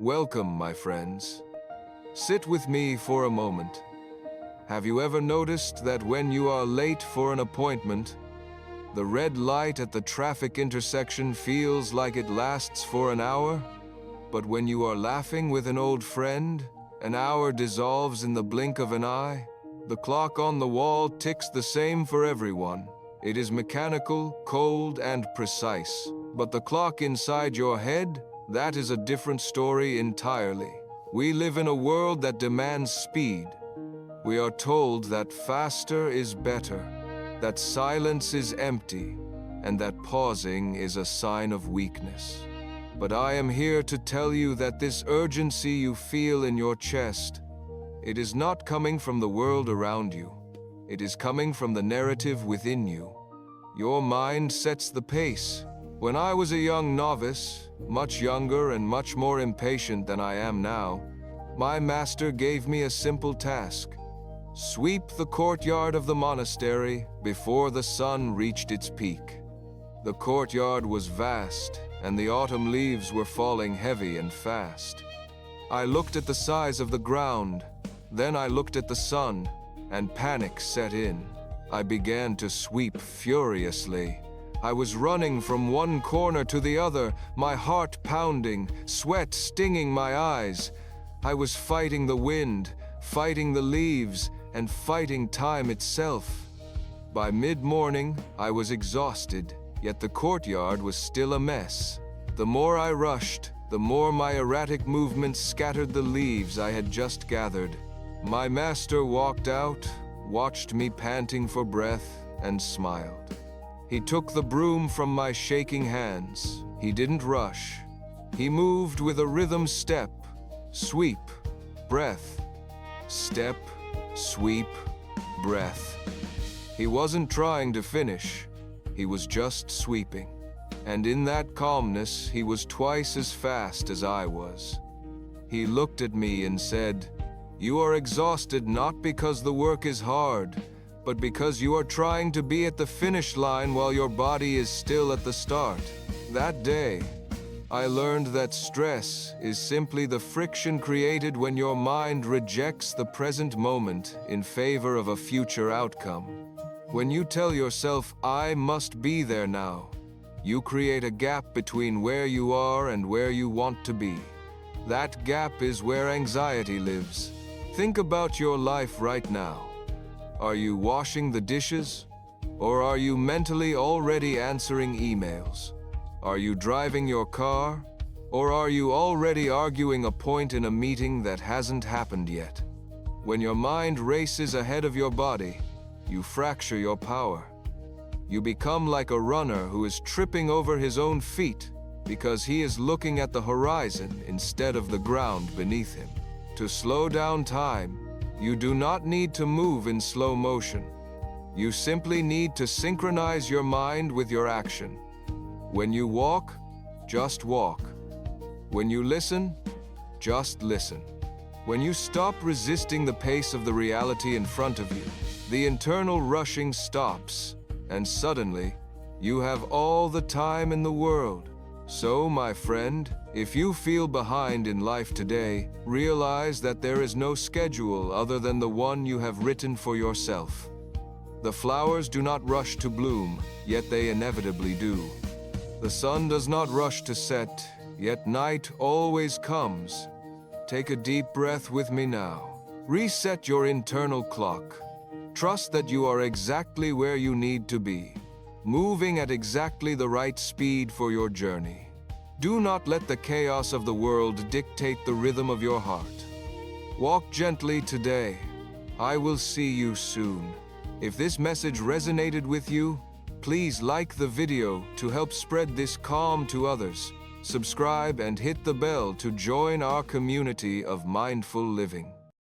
Welcome, my friends. Sit with me for a moment. Have you ever noticed that when you are late for an appointment, the red light at the traffic intersection feels like it lasts for an hour? But when you are laughing with an old friend, an hour dissolves in the blink of an eye? The clock on the wall ticks the same for everyone. It is mechanical, cold, and precise. But the clock inside your head, that is a different story entirely. We live in a world that demands speed. We are told that faster is better, that silence is empty, and that pausing is a sign of weakness. But I am here to tell you that this urgency you feel in your chest, it is not coming from the world around you. It is coming from the narrative within you. Your mind sets the pace. When I was a young novice, much younger and much more impatient than I am now, my master gave me a simple task: sweep the courtyard of the monastery before the sun reached its peak. The courtyard was vast, and the autumn leaves were falling heavy and fast. I looked at the size of the ground, then I looked at the sun, and panic set in. I began to sweep furiously. I was running from one corner to the other, my heart pounding, sweat stinging my eyes. I was fighting the wind, fighting the leaves, and fighting time itself. By mid-morning, I was exhausted, yet the courtyard was still a mess. The more I rushed, the more my erratic movements scattered the leaves I had just gathered. My master walked out, watched me panting for breath, and smiled. He took the broom from my shaking hands. He didn't rush. He moved with a rhythm step, sweep, breath, step, sweep, breath. He wasn't trying to finish. He was just sweeping. And in that calmness, he was twice as fast as I was. He looked at me and said, "You are exhausted not because the work is hard, but because you are trying to be at the finish line while your body is still at the start." That day, I learned that stress is simply the friction created when your mind rejects the present moment in favor of a future outcome. When you tell yourself, "I must be there now," you create a gap between where you are and where you want to be. That gap is where anxiety lives. Think about your life right now. Are you washing the dishes? Or are you mentally already answering emails? Are you driving your car? Or are you already arguing a point in a meeting that hasn't happened yet? When your mind races ahead of your body, you fracture your power. You become like a runner who is tripping over his own feet because he is looking at the horizon instead of the ground beneath him. To slow down time, you do not need to move in slow motion. You simply need to synchronize your mind with your action. When you walk, just walk. When you listen, just listen. When you stop resisting the pace of the reality in front of you, the internal rushing stops, and suddenly, you have all the time in the world. So, my friend, if you feel behind in life today, realize that there is no schedule other than the one you have written for yourself. The flowers do not rush to bloom, yet they inevitably do. The sun does not rush to set, yet night always comes. Take a deep breath with me now. Reset your internal clock. Trust that you are exactly where you need to be, moving at exactly the right speed for your journey. Do not let the chaos of the world dictate the rhythm of your heart. Walk gently today. I will see you soon. If this message resonated with you, please like the video to help spread this calm to others. Subscribe and hit the bell to join our community of mindful living.